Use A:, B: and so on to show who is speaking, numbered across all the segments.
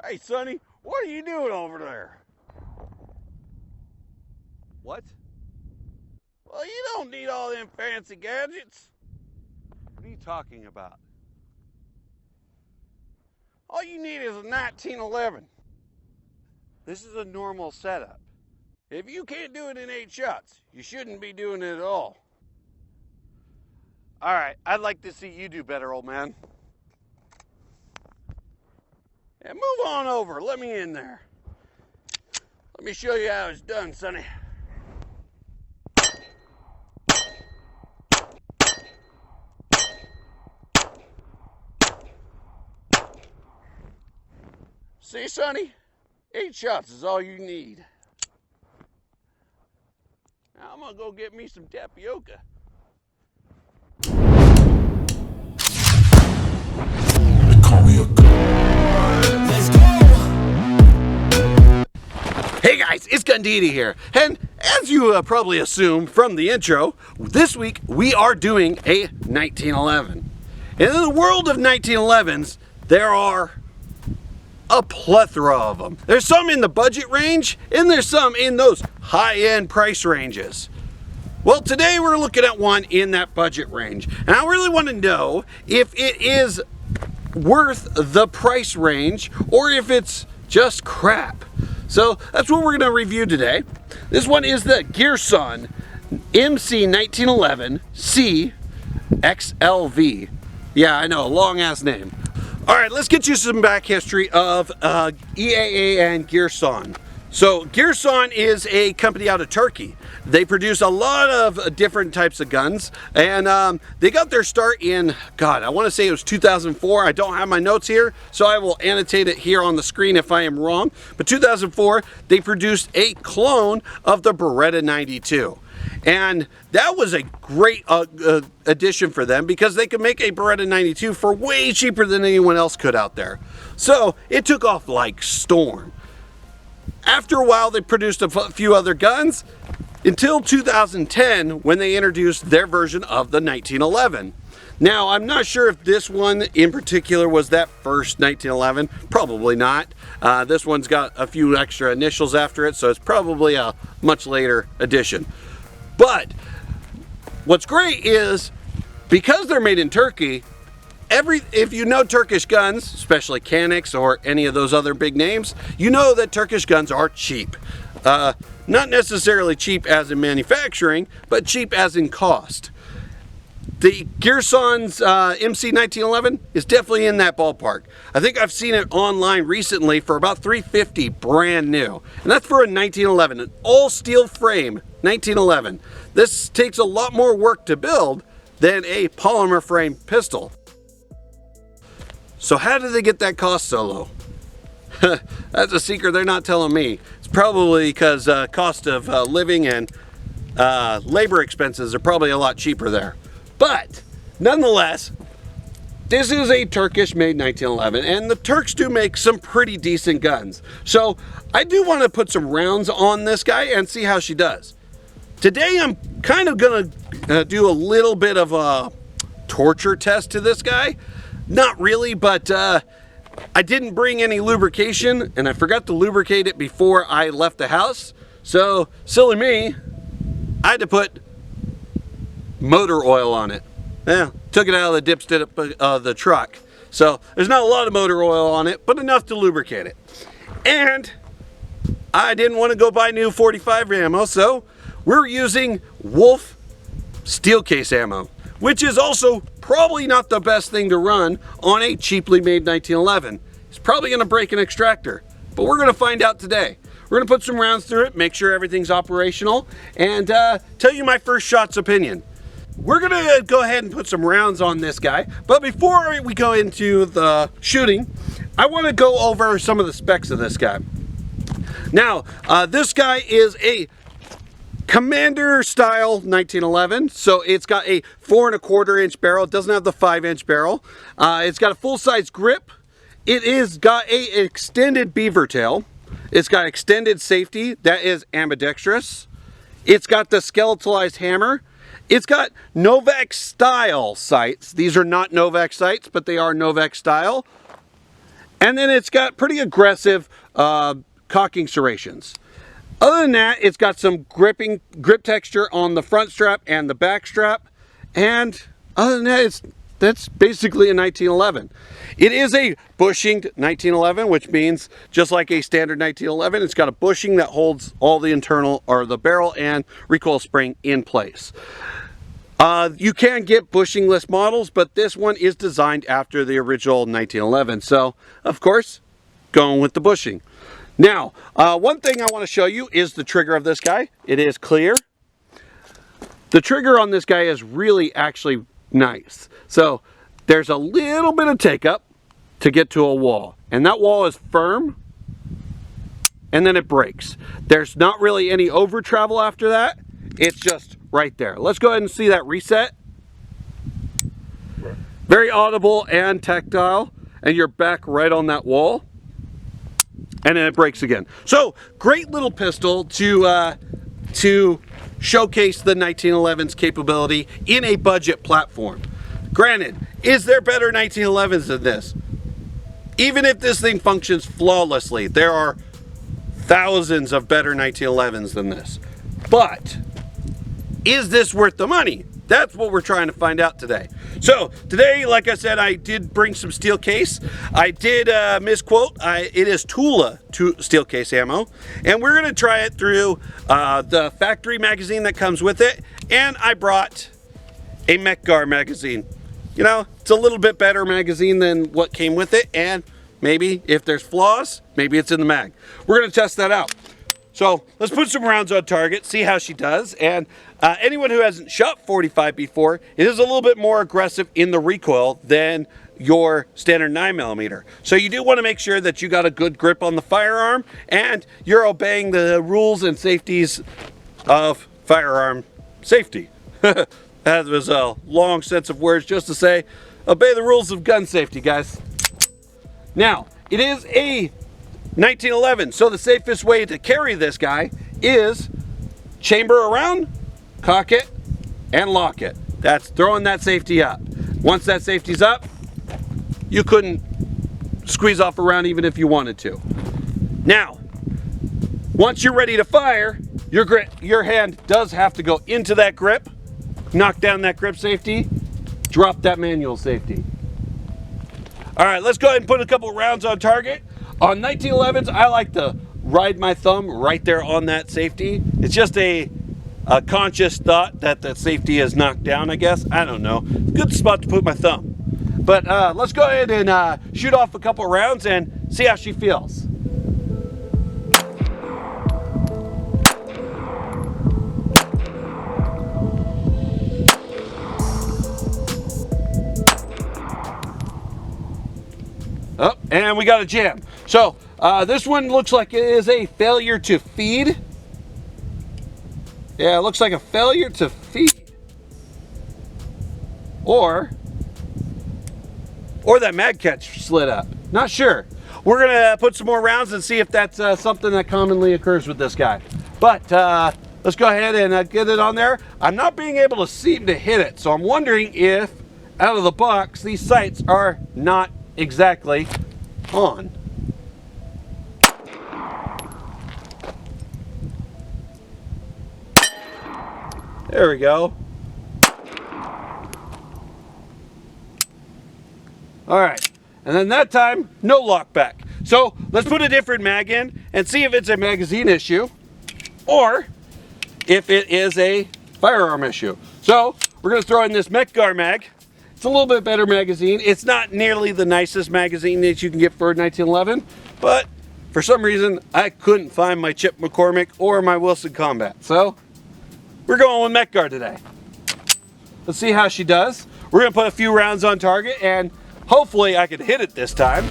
A: Hey, Sonny, what are you doing over there?
B: What?
A: Well, you don't need all them fancy gadgets.
B: What are you talking about?
A: All you need is a 1911.
B: This is a normal setup.
A: If you can't do it in 8 shots, you shouldn't be doing it at all.
B: All right, I'd like to see you do better, old man.
A: Yeah, move on over. Let me in there. Let me show you how it's done, Sonny. See, Sonny? 8 shots is all you need. Now I'm gonna go get me some tapioca.
B: Hey guys, it's Gundidi here, and as you probably assume from the intro, this week we are doing a 1911. And in the world of 1911s, there are a plethora of them. There's some in the budget range, and there's some in those high-end price ranges. Well, today we're looking at one in that budget range, and I really want to know if it is worth the price range or if it's just crap. So that's what we're going to review today. This one is the Girsan MC1911C XLV. Yeah, I know, long ass name. All right, let's get you some back history of EAA and Girsan. So Girsan is a company out of Turkey. They produce a lot of different types of guns, and they got their start in, God, I want to say it was 2004. I don't have my notes here, so I will annotate it here on the screen if I am wrong. But 2004, they produced a clone of the Beretta 92. And that was a great addition for them because they could make a Beretta 92 for way cheaper than anyone else could out there. So it took off like storm. After a while, they produced a few other guns until 2010 when they introduced their version of the 1911. Now, I'm not sure if this one in particular was that first 1911. Probably not. This one's got a few extra initials after it, so it's probably a much later edition. But what's great is because they're made in Turkey, if you know Turkish guns, especially Canucks or any of those other big names, you know that Turkish guns are cheap. Not necessarily cheap as in manufacturing, but cheap as in cost. The Girsan's MC1911 is definitely in that ballpark. I think I've seen it online recently for about $350 brand new. And that's for a 1911, an all steel frame 1911. This takes a lot more work to build than a polymer frame pistol. So how did they get that cost so low? That's a secret they're not telling me. It's probably because cost of living and labor expenses are probably a lot cheaper there. But nonetheless, this is a Turkish-made 1911, and the Turks do make some pretty decent guns. So I do want to put some rounds on this guy and see how she does. Today I'm kind of going to do a little bit of a torture test to this guy. Not really, but I didn't bring any lubrication, and I forgot to lubricate it before I left the house. So, silly me, I had to put motor oil on it. Yeah, took it out of the dipstick of the truck. So, there's not a lot of motor oil on it, but enough to lubricate it. And I didn't want to go buy new 45 ammo, so we're using Wolf steel case ammo, which is also probably not the best thing to run on a cheaply made 1911. It's probably going to break an extractor, but we're going to find out today. We're going to put some rounds through it, make sure everything's operational, and tell you my first shot's opinion. We're going to go ahead and put some rounds on this guy, but before we go into the shooting, I want to go over some of the specs of this guy. Now, this guy is a Commander style 1911, so it's got a 4 1/4 inch barrel. It doesn't have the 5-inch barrel. It's got a full-size grip. It is got a extended beaver tail. It's got extended safety that is ambidextrous. It's got the skeletalized hammer. It's got Novak style sights. These are not Novak sights, but they are Novak style. And then it's got pretty aggressive cocking serrations. Other than that, it's got some grip texture on the front strap and the back strap. And other than that, that's basically a 1911. It is a bushinged 1911, which means just like a standard 1911, it's got a bushing that holds all the internal, or the barrel and recoil spring in place. You can get bushingless models, but this one is designed after the original 1911. So, of course, going with the bushing. Now, one thing I want to show you is the trigger of this guy. It is clear. The trigger on this guy is really actually nice. So, there's a little bit of take up to get to a wall. And that wall is firm, and then it breaks. There's not really any over travel after that. It's just right there. Let's go ahead and see that reset. Very audible and tactile, and you're back right on that wall, and then it breaks again. So great little pistol to showcase the 1911's capability in a budget platform. Granted, is there better 1911s than this? Even if this thing functions flawlessly, there are thousands of better 1911s than this. But is this worth the money? That's what we're trying to find out today. So today, like I said, I did bring some steel case. I did misquote. It is Tula steel case ammo, and we're gonna try it through the factory magazine that comes with it. And I brought a Mekgar magazine. You know, it's a little bit better magazine than what came with it, and maybe if there's flaws, maybe it's in the mag. We're gonna test that out. So let's put some rounds on target, see how she does. And anyone who hasn't shot 45 before, it is a little bit more aggressive in the recoil than your standard 9mm. So you do want to make sure that you got a good grip on the firearm and you're obeying the rules and safeties of firearm safety. That was a long sense of words just to say, obey the rules of gun safety, guys. Now, it is a 1911, so the safest way to carry this guy is chamber around, cock it, and lock it. That's throwing that safety up. Once that safety's up, you couldn't squeeze off around even if you wanted to. Now, once you're ready to fire, your hand does have to go into that grip, knock down that grip safety, drop that manual safety. All right, let's go ahead and put a couple rounds on target. On 1911s, I like to ride my thumb right there on that safety. It's just a conscious thought that the safety is knocked down, I guess. I don't know. Good spot to put my thumb. But let's go ahead and shoot off a couple rounds and see how she feels. Oh, and we got a jam. So this one looks like it is a failure to feed. Yeah, it looks like a failure to feed. Or that mag catch slid up. Not sure. We're gonna put some more rounds and see if that's something that commonly occurs with this guy. But let's go ahead and get it on there. I'm not being able to seem to hit it, so I'm wondering if out of the box these sights are not exactly on. There we go. All right, and then that time, no lock back. So let's put a different mag in and see if it's a magazine issue or if it is a firearm issue. So we're gonna throw in this Mekgar mag. It's a little bit better magazine. It's not nearly the nicest magazine that you can get for 1911, but for some reason, I couldn't find my Chip McCormick or my Wilson Combat. So we're going with Mekgar today. Let's see how she does. We're gonna put a few rounds on target and hopefully I can hit it this time.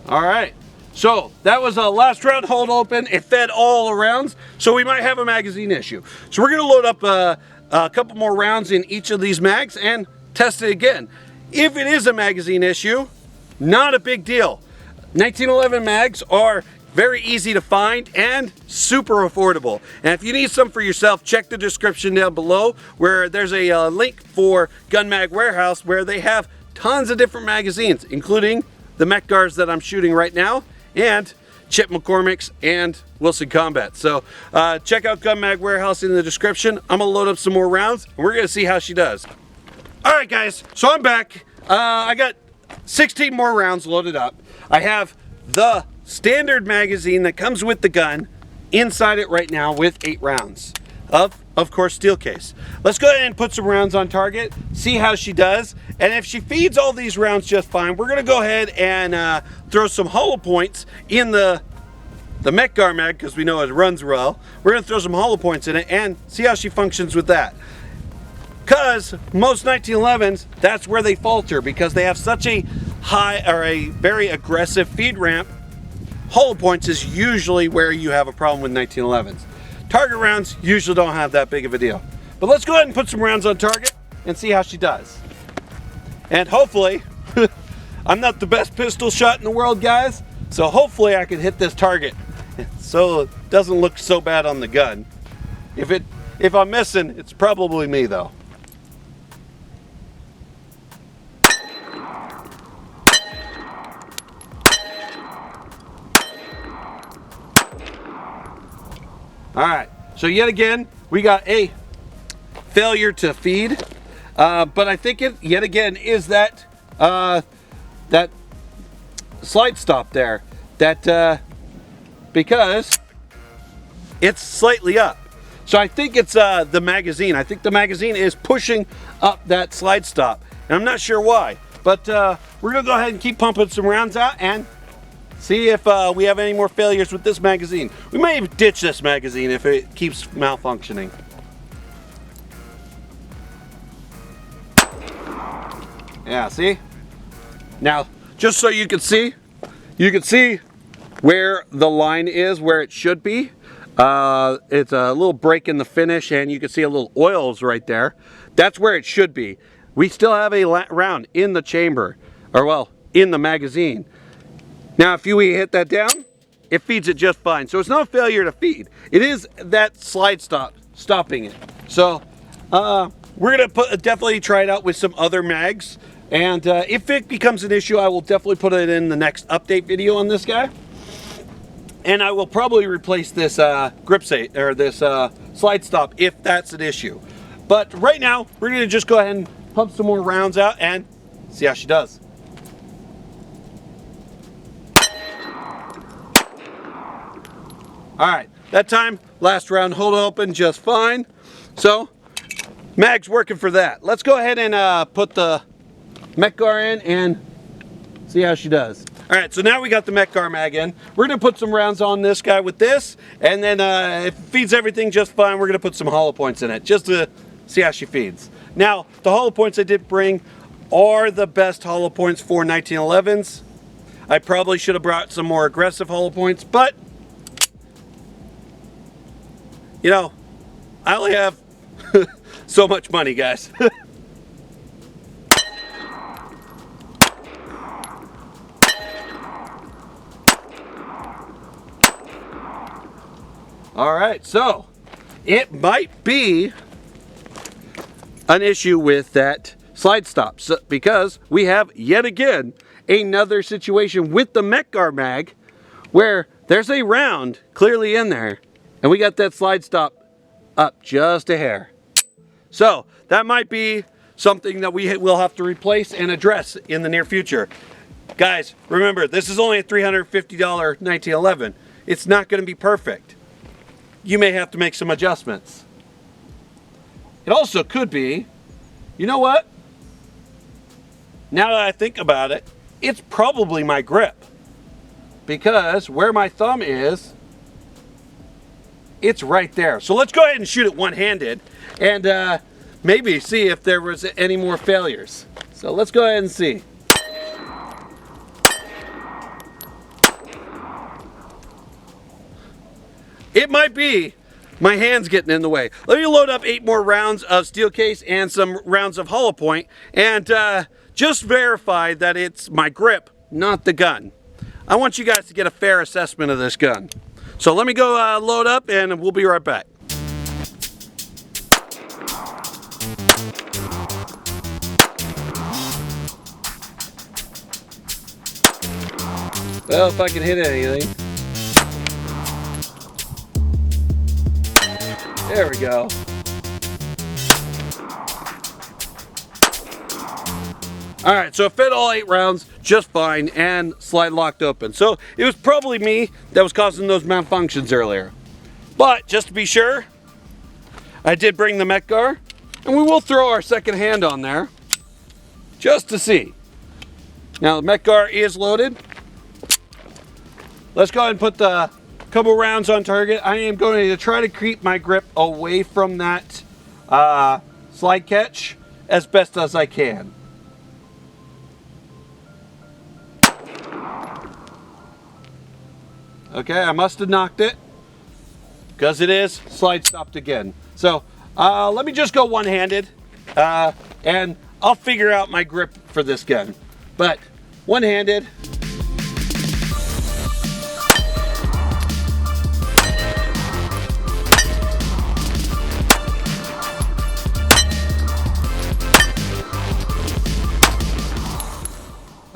B: All right, so that was a last round hold open. It fed all arounds, so we might have a magazine issue. So we're gonna load up a couple more rounds in each of these mags and test it again. if it is a magazine issue, not a big deal. 1911 mags are very easy to find and super affordable. And if you need some for yourself, check the description down below where there's a link for Gun Mag Warehouse where they have tons of different magazines, including the Mech-Gars that I'm shooting right now and Chip McCormick's and Wilson Combat. So check out Gun Mag Warehouse in the description. I'm gonna load up some more rounds and we're gonna see how she does. All right guys, so I'm back. I got 16 more rounds loaded up. I have the standard magazine that comes with the gun inside it right now with 8 rounds of course steel case. Let's go ahead and put some rounds on target, see how she does, and if she feeds all these rounds just fine, we're gonna go ahead and throw some hollow points in the Mech-Gar mag because we know it runs well. We're gonna throw some hollow points in it and see how she functions with that. Because most 1911s, that's where they falter because they have such a high or a very aggressive feed ramp. Hollow points is usually where you have a problem with 1911s. Target rounds usually don't have that big of a deal. But let's go ahead and put some rounds on target and see how she does. And hopefully, I'm not the best pistol shot in the world, guys, so hopefully I can hit this target so it doesn't look so bad on the gun. If I'm missing, it's probably me though. All right, so yet again, we got a failure to feed, but I think it yet again is that that slide stop there, that because it's slightly up. So I think it's the magazine. I think the magazine is pushing up that slide stop, and I'm not sure why, but we're gonna go ahead and keep pumping some rounds out and see if we have any more failures with this magazine. We may even ditch this magazine if it keeps malfunctioning. Yeah, see? Now, just so you can see where the line is, where it should be. It's a little break in the finish and you can see a little oils right there. That's where it should be. We still have a round in the chamber, or well, in the magazine. Now, if you hit that down, it feeds it just fine. So it's not a failure to feed. It is that slide stop stopping it. So we're gonna definitely try it out with some other mags. And if it becomes an issue, I will definitely put it in the next update video on this guy. And I will probably replace this grip set or this slide stop if that's an issue. But right now, we're gonna just go ahead and pump some more rounds out and see how she does. All right, that time, last round, hold open just fine. So, mag's working for that. Let's go ahead and put the Mech-Gar in and see how she does. All right, so now we got the Mech-Gar mag in. We're gonna put some rounds on this guy with this, and then if it feeds everything just fine, we're gonna put some hollow points in it, just to see how she feeds. Now, the hollow points I did bring are the best hollow points for 1911s. I probably should have brought some more aggressive hollow points, but you know, I only have so much money, guys. All right, so it might be an issue with that slide stop because we have yet again another situation with the Mech-Gar mag where there's a round clearly in there and we got that slide stop up just a hair. So that might be something that we will have to replace and address in the near future. Guys, remember, this is only a $350 1911. It's not going to be perfect. You may have to make some adjustments. It also could be, you know what? Now that I think about it, it's probably my grip. Because where my thumb is, it's right there. So let's go ahead and shoot it one-handed and maybe see if there was any more failures. So let's go ahead and see. It might be my hand's getting in the way. Let me load up 8 more rounds of steel case and some rounds of hollow point and just verify that it's my grip, not the gun. I want you guys to get a fair assessment of this gun. So let me go load up and we'll be right back. Well, if I can hit anything. There we go. Alright, so it fit all 8 rounds just fine and slide locked open. So it was probably me that was causing those malfunctions earlier. But just to be sure, I did bring the Metgar, and we will throw our second hand on there just to see. Now the Metgar is loaded. Let's go ahead and put the couple rounds on target. I am going to try to keep my grip away from that slide catch as best as I can. Okay, I must have knocked it because it is slide stopped again. So let me just go one-handed and I'll figure out my grip for this gun. But one-handed.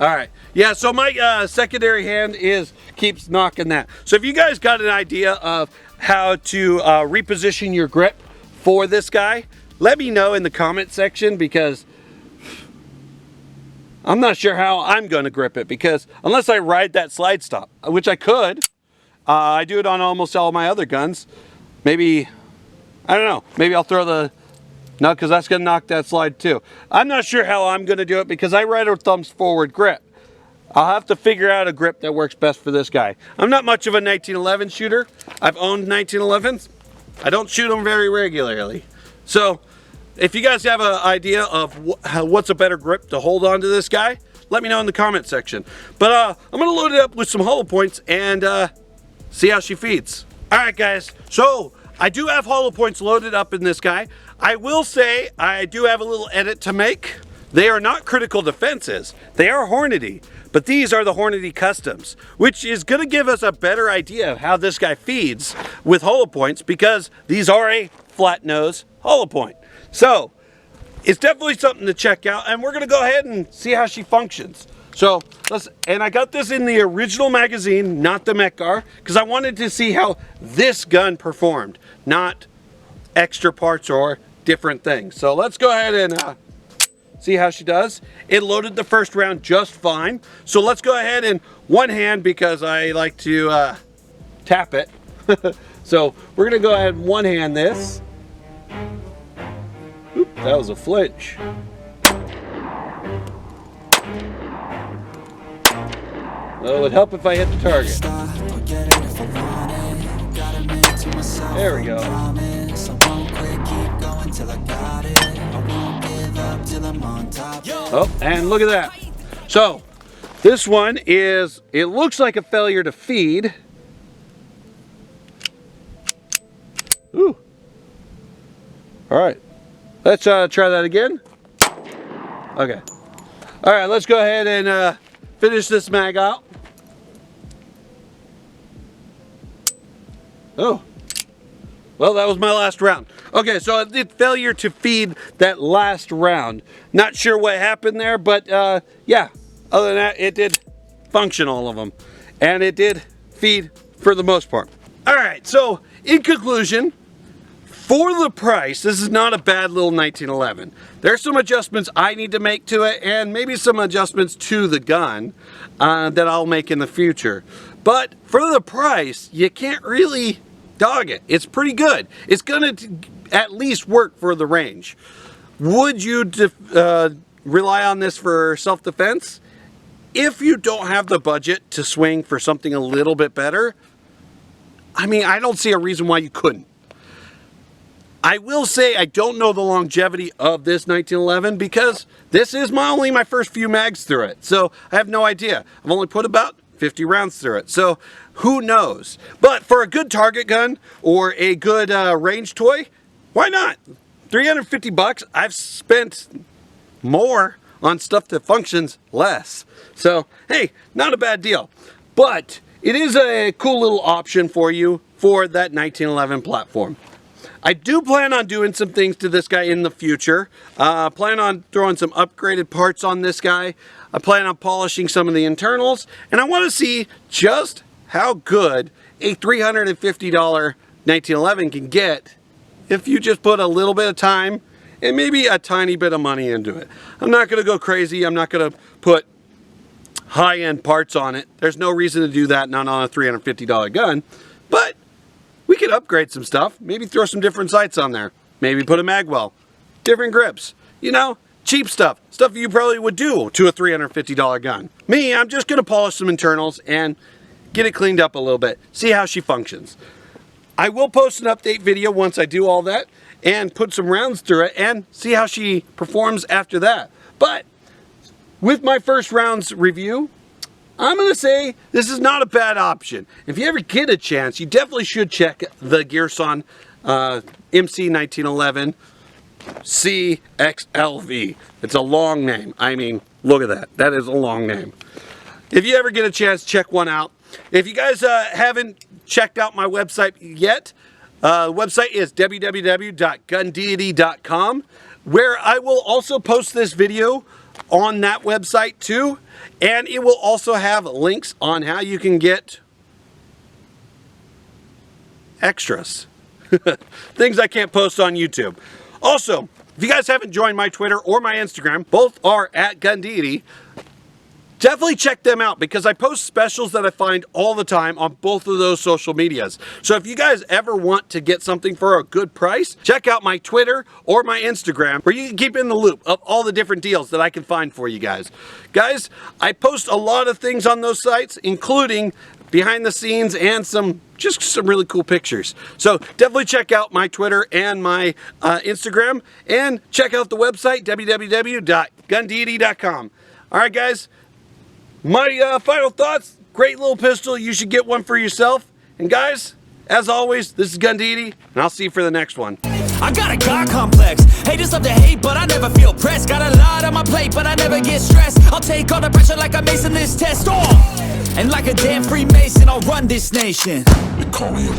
B: All right, yeah, so my secondary hand keeps knocking that. So if you guys got an idea of how to reposition your grip for this guy, let me know in the comment section, because I'm not sure how I'm gonna grip it, because unless I ride that slide stop, which I could, I do it on almost all my other guns. Maybe, I don't know, maybe I'll throw the, no, because that's going to knock that slide too. I'm not sure how I'm going to do it because I ride a thumbs forward grip. I'll have to figure out a grip that works best for this guy. I'm not much of a 1911 shooter. I've owned 1911s. I don't shoot them very regularly. So if you guys have an idea of what's a better grip to hold on to this guy, let me know in the comment section. But I'm going to load it up with some hollow points and see how she feeds. All right, guys. So I do have hollow points loaded up in this guy. I will say I do have a little edit to make. They are not critical defenses. They are Hornady, but these are the Hornady Customs, which is going to give us a better idea of how this guy feeds with hollow points, because these are a flat nose hollow point. So it's definitely something to check out, and we're going to go ahead and see how she functions. So and I got this in the original magazine, not the Metgar, because I wanted to see how this gun performed, not extra parts or different things. So let's go ahead and see how she does. It loaded the first round just fine. So let's go ahead and one hand, because I like to tap it. So we're gonna go ahead and one hand this. Oop, that was a flinch. Well, it would help if I hit the target. There we go. Oh, and look at that. So this one is, it looks like a failure to feed. Ooh. All right, let's try that again. Okay. All right, let's go ahead and finish this mag out. Oh, well, that was my last round. Okay, so it did failure to feed that last round. Not sure what happened there, but yeah, other than that, it did function, all of them. And it did feed for the most part. All right, so in conclusion, for the price, this is not a bad little 1911. There's some adjustments I need to make to it, and maybe some adjustments to the gun that I'll make in the future. But for the price, you can't really dog it. It's pretty good. It's gonna at least work for the range. Would you rely on this for self-defense? If you don't have the budget to swing for something a little bit better, I mean, I don't see a reason why you couldn't. I will say I don't know the longevity of this 1911 because this is only my first few mags through it. So I have no idea. I've only put about 50 rounds through it. So who knows? But for a good target gun or a good range toy, why not? 350 bucks. I've spent more on stuff that functions less. So, hey, not a bad deal. But it is a cool little option for you for that 1911 platform. I do plan on doing some things to this guy in the future. Plan on throwing some upgraded parts on this guy. I plan on polishing some of the internals, and I want to see just how good a $350 1911 can get if you just put a little bit of time and maybe a tiny bit of money into it. I'm not going to go crazy. I'm not going to put high-end parts on it. There's no reason to do that, not on a $350 gun, but we could upgrade some stuff. Maybe throw some different sights on there. Maybe put a magwell, different grips, you know, cheap stuff. Stuff you probably would do to a $350 gun. Me, I'm just gonna polish some internals and get it cleaned up a little bit. See how she functions. I will post an update video once I do all that and put some rounds through it and see how she performs after that. But with my first rounds review, I'm going to say this is not a bad option. If you ever get a chance, you definitely should check the Girsan MC1911C XLV. It's a long name. I mean, look at that. That is a long name. If you ever get a chance, check one out. If you guys haven't checked out my website yet, the website is www.gundeity.com, where I will also post this video on that website too, and it will also have links on how you can get extras. Things I can't post on YouTube. Also, if you guys haven't joined my Twitter or my Instagram, both are at @GunDeity. Definitely check them out because I post specials that I find all the time on both of those social medias. So if you guys ever want to get something for a good price, check out my Twitter or my Instagram where you can keep in the loop of all the different deals that I can find for you guys. Guys, I post a lot of things on those sites, including behind the scenes and just some really cool pictures. So definitely check out my Twitter and my Instagram, and check out the website, www.gundeity.com. All right, guys. My final thoughts, great little pistol. You should get one for yourself. And guys, as always, this is GunDeity, and I'll see you for the next one.
C: I got a God complex. Haters love to hate, but I never feel pressed. Got a lot on my plate, but I never get stressed. I'll take all the pressure like I'm acing this test. And like a damn Freemason, I'll run this nation. They call me a